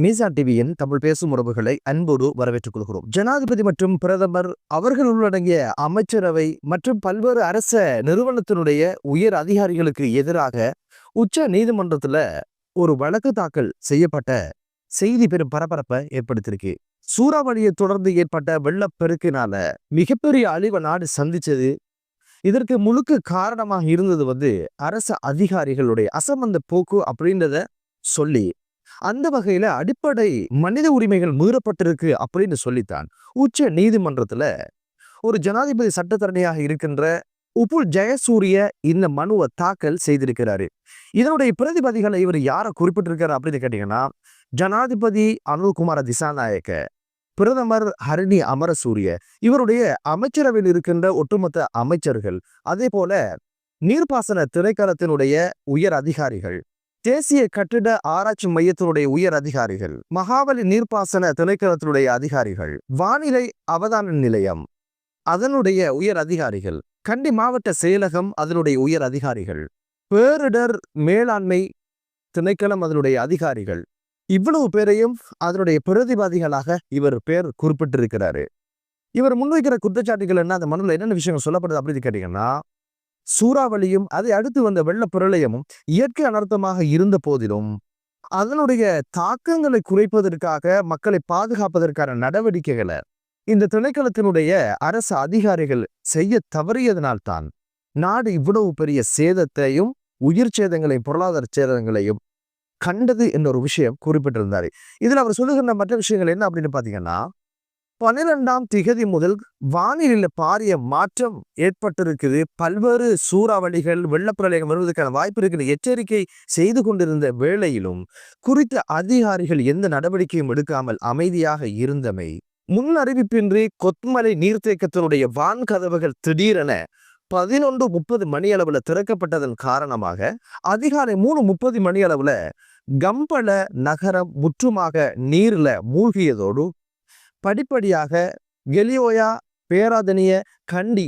மீசா டிவியின் தமிழ் பேசும் உறவுகளை அன்போடு வரவேற்றுக் கொள்கிறோம். ஜனாதிபதி மற்றும் பிரதமர் அவர்கள் உள்ளடங்கிய அமைச்சரவை மற்றும் பல்வேறு அரச நிறுவனத்தினுடைய உயர் அதிகாரிகளுக்கு எதிராக உச்ச நீதிமன்றத்துல ஒரு வழக்கு தாக்கல் செய்யப்பட்ட செய்தி பெரும் பரபரப்பை ஏற்படுத்தியிருக்கு. சூறாவளியை தொடர்ந்து ஏற்பட்ட வெள்ளப்பெருக்கினால மிகப்பெரிய அழிவை நாடு சந்திச்சது. இதற்கு முழுக்க காரணமாக இருந்தது அரசு அதிகாரிகளுடைய அசம்பந்த போக்கு அப்படின்றத சொல்லி, அந்த வகையில அடிப்படை மனித உரிமைகள் மீறப்பட்டிருக்கு அப்படின்னு சொல்லித்தான் உச்ச நீதிமன்றத்துல ஒரு ஜனாதிபதி சட்டத்தரணியாக இருக்கின்ற உபுல் ஜெயசூரிய இந்த மனுவை தாக்கல் செய்திருக்கிறாரு. இதனுடைய பிரதிபதிகளை இவர் யாரை குறிப்பிட்டிருக்காரு அப்படின்னு கேட்டீங்கன்னா, ஜனாதிபதி அனுகுமார திசாநாயக்க, பிரதமர் ஹரணி அமரசூரிய, இவருடைய அமைச்சரவையில் இருக்கின்ற ஒட்டுமொத்த அமைச்சர்கள், அதே போல நீர்ப்பாசன திணைக்களத்தினுடைய உயர் அதிகாரிகள், தேசிய கட்டிட ஆராய்ச்சி மையத்தினுடைய உயர் அதிகாரிகள், மகாவலி நீர்ப்பாசன திணைக்களத்தினுடைய அதிகாரிகள், வானிலை அவதான நிலையம் அதனுடைய உயர் அதிகாரிகள், கண்டி மாவட்ட செயலகம் அதனுடைய உயர் அதிகாரிகள், பேரிடர் மேலாண்மை திணைக்களம் அதனுடைய அதிகாரிகள், இவ்வளவு பேரையும் அதனுடைய பிரதிவாதிகளாக இவர் பேர் குறிப்பிட்டிருக்கிறாரு. இவர் முன்வைக்கிற குற்றச்சாட்டுகள் என்ன, அந்த மனுவில் என்னென்ன விஷயங்கள் சொல்லப்படுது அப்படின்னு கேட்டீங்கன்னா, சூறாவளியும் அதை அடுத்து வந்த வெள்ள பிரளயமும் இயற்கை அனர்த்தமாக இருந்த போதிலும் அதனுடைய தாக்கங்களை குறைப்பதற்காக, மக்களை பாதுகாப்பதற்கான நடவடிக்கைகளை இந்த திணைக்களத்தினுடைய அரசு அதிகாரிகள் செய்ய தவறியதனால்தான் நாடு இவ்வளவு பெரிய சேதத்தையும் உயிர் சேதங்களையும் பொருளாதார சேதங்களையும் கண்டது என்ற ஒரு விஷயம் குறிப்பிட்டிருந்தாரு. இதுல அவர் சொல்லுகின்ற மற்ற விஷயங்கள் என்ன அப்படின்னு பாத்தீங்கன்னா, 12ஆம் திகதி முதல் வானிலையில பாரிய மாற்றம் ஏற்பட்டிருக்குது. பல்வேறு சூறாவளிகள் வெள்ளப்பிரளயம் வருவதற்கான வாய்ப்பு இருக்கிற எச்சரிக்கை செய்து கொண்டிருந்த வேளையிலும் குறித்த அதிகாரிகள் எந்த நடவடிக்கையும் எடுக்காமல் அமைதியாக இருந்தமை, முன் அறிவிப்பின்றி கொத்மலை நீர்த்தேக்கத்தினுடைய வான்கதவுகள் திடீரென 11:30 மணி அளவுல திறக்கப்பட்டதன் காரணமாக அதிகாலை 3:30 மணி அளவுல கம்பள நகரம் முற்றுமாக நீர்ல மூழ்கியதோடு படிப்படியாக கெலியோயா, பேராதனிய, கண்டி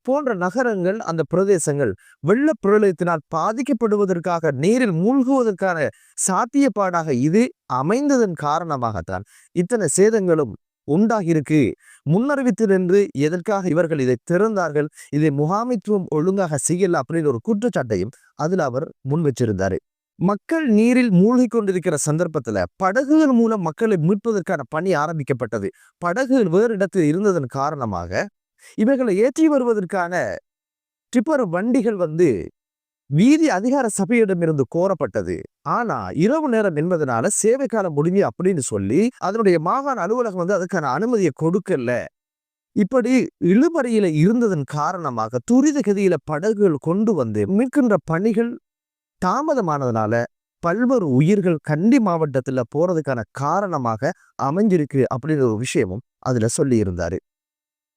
போன்ற நகரங்கள், அந்த பிரதேசங்கள் வெள்ள பிரளயத்தினால் பாதிக்கப்படுவதற்காக, நீரில் மூழ்குவதற்கான சாத்தியப்பாடாக இது அமைந்ததன் காரணமாகத்தான் இத்தனை சேதங்களும் உண்டாகியிருக்கு. முன்னறிவித்து நின்று எதற்காக இவர்கள் இதை திறந்தார்கள், இதை முகாமைத்துவம் ஒழுங்காக செய்யல அப்படின்னு ஒரு குற்றச்சாட்டையும் அதில் அவர் முன் வச்சிருந்தாரு. மக்கள் நீரில் மூழ்கி கொண்டிருக்கிற சந்தர்ப்பத்துல படகுகள் மூலம் மக்களை மீட்பதற்கான பணி ஆரம்பிக்கப்பட்டது. படகுகள் வேறு இடத்தில் இருந்ததன் காரணமாக இவைகளை ஏற்றி வருவதற்கான டிப்பர் வண்டிகள் வீதி அதிகார சபையிடமிருந்து கோரப்பட்டது. ஆனா இரவு நேரம் என்பதனால சேவை காலம் முடிஞ்சு அப்படின்னு சொல்லி அதனுடைய மாகாண அலுவலகம் அதுக்கான அனுமதியை கொடுக்கல. இப்படி இழுபறியில இருந்ததன் காரணமாக துரித கதியில படகுகள் கொண்டு மீட்கின்ற பணிகள் தாமதமானதுனால பல்வேறு உயிர்கள் கண்டி மாவட்டத்துல போறதுக்கான காரணமாக அமைஞ்சிருக்கு அப்படின்ற ஒரு விஷயமும் அதுல சொல்லி இருந்தாரு.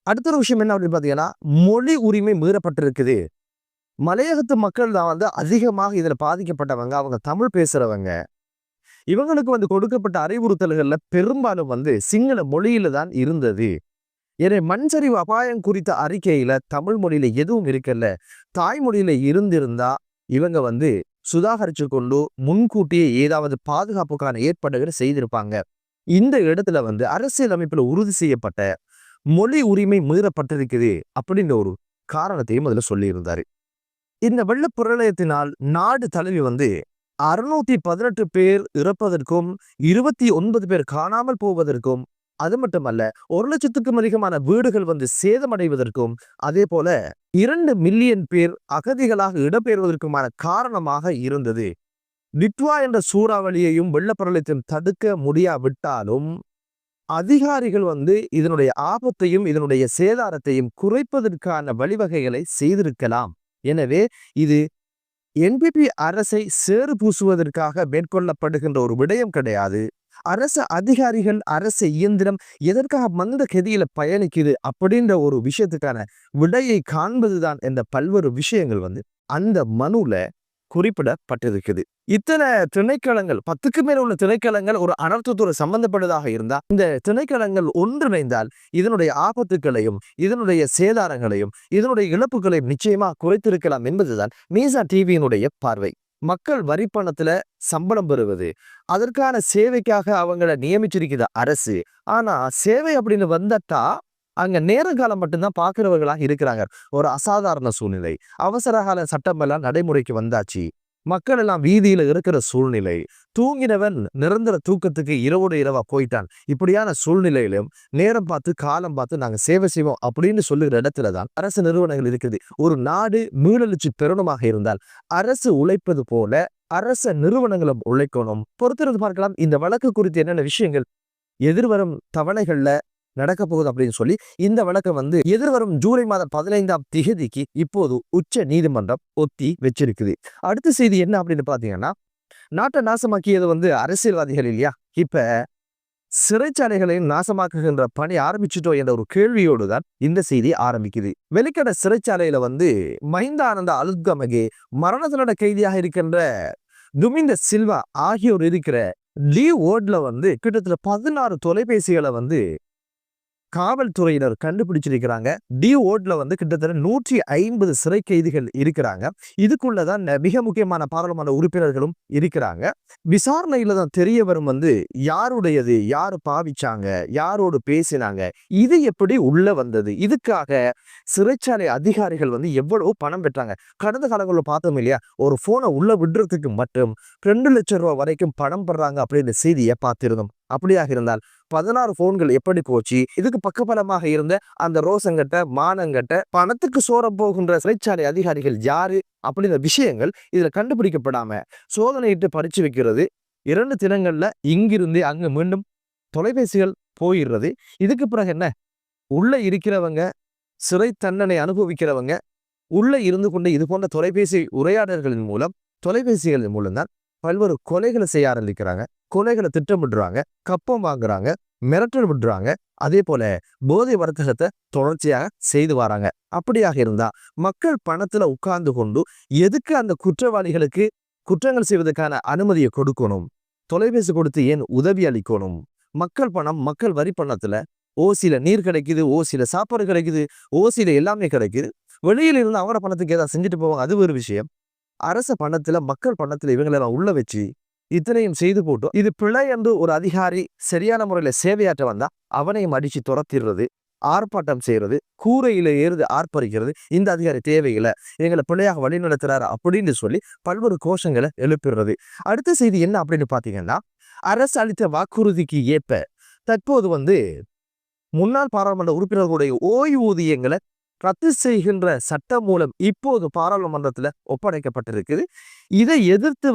அடுத்த ஒரு விஷயம் என்ன அப்படின்னு பாத்தீங்கன்னா, மொழி உரிமை மீறப்பட்டிருக்குது. மலையகத்து மக்கள் தான் அதிகமாக இதுல பாதிக்கப்பட்டவங்க. அவங்க தமிழ் பேசுறவங்க. இவங்களுக்கு கொடுக்கப்பட்ட அறிவுறுத்தல்கள்ல பெரும்பாலும் சிங்கள மொழியில தான் இருந்தது. எனவே மண்சரிவு அபாயம் குறித்த அறிக்கையில தமிழ் மொழியில எதுவும் இருக்கல. தாய்மொழியில இருந்திருந்தா இவங்க சுதாகரிச்சு கொண்டு முன்கூட்டியே ஏதாவது பாதுகாப்புக்கான ஏற்பாடுகளை செய்திருப்பாங்க. இந்த இடத்துல அரசியல் அமைப்புல உறுதி செய்யப்பட்ட மொழி உரிமை மீறப்பட்டிருக்குது அப்படின்ற ஒரு காரணத்தையும் அதுல சொல்லி இருந்தாரு. இந்த வெள்ள பிரளயத்தினால் நாடு தழுவி 618 பேர் இறப்பதற்கும் 29 பேர் காணாமல் போவதற்கும், அது மட்டுமல்ல 1 லட்சத்துக்கும் அதிகமான வீடுகள் சேதமடைவதற்கும், அதே போல 2 மில்லியன் பேர் அகதிகளாக இடம்பெயர்வதற்குமான காரணமாக இருந்தது. டிட்வா என்ற சூறாவளியையும் வெள்ளப்பிரளயத்தையும் தடுக்க முடியாவிட்டாலும் அதிகாரிகள் இதனுடைய ஆபத்தையும் இதனுடைய சேதாரத்தையும் குறைப்பதற்கான வழிவகைகளை செய்திருக்கலாம். எனவே இது NPP அரசை சேறு பூசுவதற்காக மேற்கொள்ளப்படுகின்ற ஒரு விடயம் கிடையாது. அரசு அதிகாரிகள், அரசு இயந்திரம் எதற்காக மந்த கதியில பயணிக்குது அப்படின்ற ஒரு விஷயத்துக்கான விடையை காண்பதுதான் என்ற பல்வேறு விஷயங்கள் அந்த மனுல குறிப்பிடப்பட்டிருக்குது. இத்தனை திணைக்களங்கள், 10க்கு மேல உள்ள திணைக்களங்கள் ஒரு அனர்த்தத்தோடு சம்பந்தப்பட்டதாக இருந்தா, இந்த திணைக்களங்கள் ஒன்றிணைந்தால் இதனுடைய ஆபத்துக்களையும் இதனுடைய சேதாரங்களையும் இதனுடைய இழப்புகளையும் நிச்சயமா குறைத்திருக்கலாம் என்பதுதான் மீசா டிவியினுடைய பார்வை. மக்கள் வரி பணத்துல சம்பளம் பெறுவது, அதற்கான சேவைக்காக அவங்கள நியமிச்சிருக்குது அரசு. ஆனா சேவை அப்படின்னு வந்தட்டா அங்க நேரங்காலம் மட்டும்தான் பார்க்கிறவர்களாக இருக்கிறாங்க. ஒரு அசாதாரண சூழ்நிலை, அவசரகால சட்டம் எல்லாம் நடைமுறைக்கு வந்தாச்சு. மக்கள் எல்லாம் வீதியில இருக்கிற சூழ்நிலை, தூங்கினவன் நிரந்தர தூக்கத்துக்கு இரவோடு இரவா போயிட்டான். இப்படியான சூழ்நிலையிலும் நேரம் பார்த்து காலம் பார்த்து நாங்க சேவை செய்வோம் அப்படின்னு சொல்லுகிற இடத்துலதான் அரசு நிறுவனங்கள் இருக்குது. ஒரு நாடு மீளெழுச்சி பெறணுமாக இருந்தால் அரசு உழைப்பது போல அரச நிறுவனங்களும் உழைக்கணும். பொறுத்திருந்து பார்க்கலாம் இந்த வழக்கு குறித்து என்னென்ன விஷயங்கள் எதிர்வரும் தவணைகள்ல நடக்க போகுது அப்படின்னு சொல்லி இந்த வழக்கை எதிர்வரும் ஜூலை மாதம் 15ஆம் திகதிக்கு இப்போது உச்ச நீதிமன்றம் ஒத்தி வச்சிருக்குது. அடுத்த செய்தி என்ன அப்படின்னு பாத்தீங்கன்னா, நாட்டை நாசமாக்கியது அரசியல்வாதிகள் இல்லையா? இப்ப சிறைச்சாலைகளையும் நாசமாக்குகின்ற பணி ஆரம்பிச்சுட்டோம் என்ற ஒரு கேள்வியோடு தான் இந்த செய்தி ஆரம்பிக்குது. வெளிக்கட சிறைச்சாலையில மஹிந்த ஆனந்த அலுத்கமகே, மரண தண்டனை கைதியாக இருக்கின்ற துமிந்த சில்வா ஆகியோர் இருக்கிற டி ஓட்ல கிட்டத்தட்ட 16 தொலைபேசிகளை காவல்துறையினர் கண்டுபிடிச்சிருக்கிறாங்க. டி ஓட்ல கிட்டத்தட்ட 150 சிறை கைதிகள் இருக்கிறாங்க. இதுக்குள்ளதான் மிக முக்கியமான பாராளுமன்ற உறுப்பினர்களும் இருக்கிறாங்க. விசாரணையில தான் தெரிய வரும் யாருடையது, யாரு பாவிச்சாங்க, யாரோடு பேசினாங்க, இது எப்படி உள்ள வந்தது, இதுக்காக சிறைச்சாலை அதிகாரிகள் எவ்வளவு பணம் பெற்றாங்க. கடந்த காலங்களில் பார்த்தோம் இல்லையா, ஒரு போனை உள்ள விடுறதுக்கு மட்டும் 2 லட்சம் ரூபாய் வரைக்கும் பணம் பெறாங்க அப்படின்னு செய்தியை பார்த்திருந்தோம். அப்படியாக இருந்தால் 16 போன்கள் எப்படி போச்சு, இதுக்கு பக்கபலமாக இருந்த அந்த ரோசங்கட்ட மானங்கட்ட பணத்துக்கு சோரம் போகின்ற சிறைச்சாலை அதிகாரிகள் யாரு அப்படின்ற விஷயங்கள் இதுல கண்டுபிடிக்கப்படாம சோதனையிட்டு பறிச்சு வைக்கிறது. 2 தினங்கள்ல இங்கிருந்து அங்கு மீண்டும் தொலைபேசிகள் போயிடுறது. இதுக்கு பிறகு என்ன, உள்ள இருக்கிறவங்க, சிறை தண்டனை அனுபவிக்கிறவங்க உள்ள இருந்து கொண்டு இது போன்ற தொலைபேசி உரையாடல்களின் மூலம், தொலைபேசிகளின் மூலம் தான் பல்வேறு கொலைகளை செய்ய ஆரம்பிக்கிறாங்க. கொலைகளை திட்டமிடுறாங்க, கப்பம் வாங்குறாங்க, மிரட்டல் விடுறாங்க. அதே போல போதை வர்த்தகத்தை தொடர்ச்சியாக செய்து வராங்க. அப்படியாக இருந்தா மக்கள் பணத்துல உட்கார்ந்து கொண்டு எதுக்கு அந்த குற்றவாளிகளுக்கு குற்றங்கள் செய்வதற்கான அனுமதியை கொடுக்கணும்? தொலைபேசி கொடுத்து ஏன் உதவி அளிக்கணும்? மக்கள் பணம், மக்கள் வரி பணத்துல ஓசில நீர் கிடைக்குது, ஓசில சாப்பாடு கிடைக்குது, ஓசில எல்லாமே கிடைக்குது. வெளியில இருந்து அவர பணத்துக்கு ஏதாவது செஞ்சுட்டு போவாங்க, அது ஒரு விஷயம். அரச பணத்துல, மக்கள் பணத்துல இவங்களை உள்ள வச்சு இத்தனையும் செய்து போட்டோம். இது பிழை என்று ஒரு அதிகாரி சரியான முறையில சேவையாற்ற வந்தா அவனையும் அடிச்சு துரத்திடுறது, ஆர்ப்பாட்டம் செய்யறது, கூரையில ஏறுது ஆர்ப்பரிக்கிறது. இந்த அதிகாரி தேவையில்லை, எங்களை பிள்ளையாக வழி நடத்துறாரு அப்படின்னு சொல்லி பல்வேறு கோஷங்களை எழுப்பிடுறது. அடுத்த செய்தி என்ன அப்படின்னு பாத்தீங்கன்னா, அரசு அளித்த வாக்குறுதிக்கு ஏற்ப தற்போது முன்னாள் பாராளுமன்ற உறுப்பினர்களுடைய ஓய்வூதியங்களை ரத்து செய்கின்ற சட்டம் மூலம் இப்போது பாராளுமன்றத்துல ஒப்படைக்கப்பட்டிருக்குது. இதை எதிர்த்து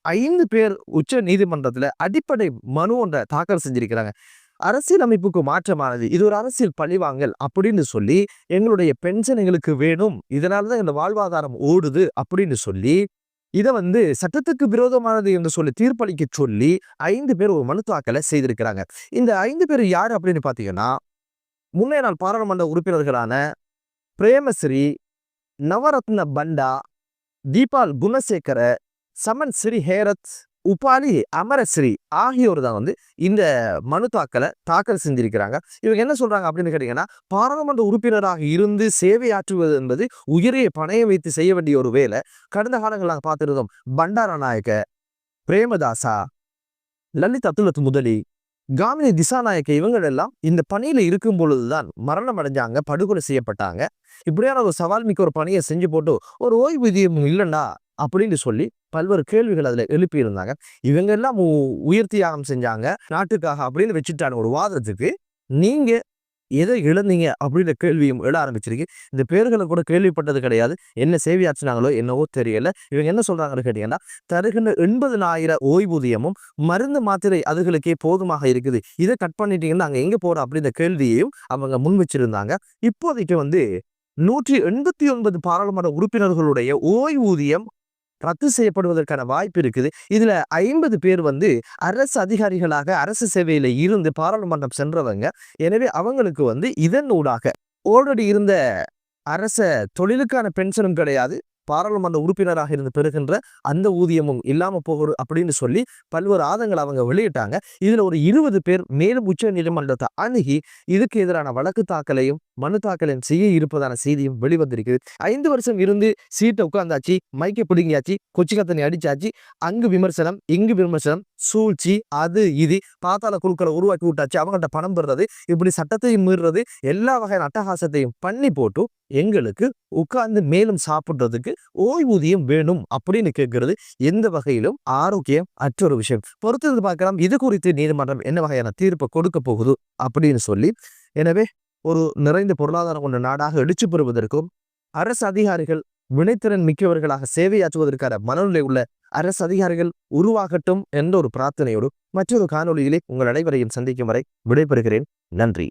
5 பேர் உச்ச நீதிமன்றத்துல அடிப்படை மனு ஒன்றை தாக்கல் செஞ்சிருக்கிறாங்க. அரசியல் அமைப்புக்கு மாற்றமானது, இது ஒரு அரசியல் பழிவாங்கல் அப்படின்னு சொல்லி, எங்களுடைய பென்ஷன் எங்களுக்கு வேணும், இதனாலதான் இந்த வாழ்வாதாரம் ஓடுது அப்படின்னு சொல்லி, இதை சட்டத்துக்கு விரோதமானது என்று சொல்லி தீர்ப்பளிக்க சொல்லி 5 பேர் ஒரு மனு தாக்கலை செய்திருக்கிறாங்க. இந்த 5 பேர் யாரு அப்படின்னு பாத்தீங்கன்னா, முன்னைய நாள் பாராளுமன்ற உறுப்பினர்களான பிரேமஸ்ரீ, நவரத்ன பண்டா, தீபால் குணசேகர, சமன் ஸ்ரீ ஹேரத், உபாலி அமரஸ்ரீ ஆகியோர் தான் இந்த மனு தாக்கல் செஞ்சிருக்கிறாங்க. இவங்க என்ன சொல்றாங்க அப்படின்னு கேட்டீங்கன்னா, பாராளுமன்ற உறுப்பினராக இருந்து சேவையாற்றுவது என்பது உயிரை பணைய வைத்து செய்ய வேண்டிய ஒரு வேலை. கடந்த காலங்கள் நாங்கள் பார்த்திருந்தோம். பண்டாரநாயக்க, பிரேமதாசா, லலித் அத்துலத் முதலி, காமினி திசாநாயக்க இவங்கள் எல்லாம் இந்த பணியில இருக்கும் பொழுதுதான் மரணம் அடைஞ்சாங்க, படுகொலை செய்யப்பட்டாங்க. இப்படியான ஒரு சவால் மிக்க ஒரு பணியை செஞ்சு போட்டு ஒரு ஓய்வூதியம் இல்லைண்டா அப்படின்னு சொல்லி பல்வேறு கேள்விகள் அதுல எழுப்பி இருந்தாங்க. இவங்க எல்லாம் உயிர் தியாகம் செஞ்சாங்க நாட்டுக்காக அப்படின்னு வச்சுட்டான ஒரு வாதத்துக்கு நீங்க எதை இழந்தீங்க அப்படின்ற கேள்வியும் எழ ஆரம்பிச்சிருக்கு. இந்த பேர்களை கூட கேள்விப்பட்டது கிடையாது. என்ன சேவையாற்றினாங்களோ என்னவோ தெரியல. இவங்க என்ன சொல்றாங்கன்னு கேட்டீங்கன்னா, தருகின்ற 80,000 ஓய்வூதியமும் மருந்து மாத்திரை அதுகளுக்கே போதுமாக இருக்குது, இதை கட் பண்ணிட்டீங்கன்னா அங்க எங்க போறோம் அப்படின்ற கேள்வியையும் அவங்க முன் வச்சிருந்தாங்க. இப்போதைக்கு 189 பாராளுமன்ற உறுப்பினர்களுடைய ஓய்வூதியம் ரத்து செய்யப்படுவதற்கான வாய்ப்பு இருக்குது. இதுல 50 பேர் அரசு அதிகாரிகளாக அரசு சேவையில இருந்து பாராளுமன்றம் சென்றவங்க. எனவே அவங்களுக்கு இதன் ஊடாக ஆல்ரெடி இருந்த அரச தொழிலுக்கான பென்ஷனும் கிடையாது, பாராளுமன்ற உறுப்பினராக இருந்து பெறுகின்ற அந்த ஊதியமும் இல்லாம போகுது அப்படின்னு சொல்லி பல்வேறு ஆதங்களை அவங்க வெளியிட்டாங்க. இதுல ஒரு 20 பேர் மேலும் உச்ச நீதிமன்றத்தை அணுகி இதுக்கு எதிரான வழக்கு தாக்கலையும் மனு தாக்கலையும் செய்ய இருப்பதான செய்தியும் வெளிவந்திருக்குது. 5 வருஷம் இருந்து சீட்டை உட்கார்ந்தாச்சு, மைக்கை பிடுங்கியாச்சு, கொச்சிக்கத்தனை அடிச்சாச்சு, அங்கு விமர்சனம் இங்கு விமர்சனம், சூழ்ச்சி, அது இது பாத்தாள குழுக்களை உருவாக்கி விட்டாச்சு, அவங்கள்ட்ட பணம் பெறுறது, இப்படி சட்டத்தையும் மீறுறது, எல்லா வகையான அட்டகாசத்தையும் பண்ணி போட்டு எங்களுக்கு உட்கார்ந்து மேலும் சாப்பிடுறதுக்கு ஓய்வூதியம் வேணும் அப்படின்னு கேட்கிறது எந்த வகையிலும் ஆரோக்கியம் அற்ற ஒரு விஷயம். பொறுத்தது பார்க்கலாம் இது குறித்து நீதிமன்றம் என்ன வகையான தீர்ப்பை கொடுக்க போகுது அப்படின்னு சொல்லி. எனவே ஒரு நிறைந்த பொருளாதாரம் கொண்ட நாடாக எழுச்சி பெறுவதற்கும் அரசு அதிகாரிகள் வினைத்திறன் மிக்கவர்களாக சேவையாற்றுவதற்கான மனநிலை உள்ள அரசு அதிகாரிகள் உருவாகட்டும் என்ற ஒரு பிரார்த்தனையோடு மற்றொரு காணொளியிலே உங்கள் அனைவரையும் சந்திக்கும் வரை விடைபெறுகிறேன். நன்றி.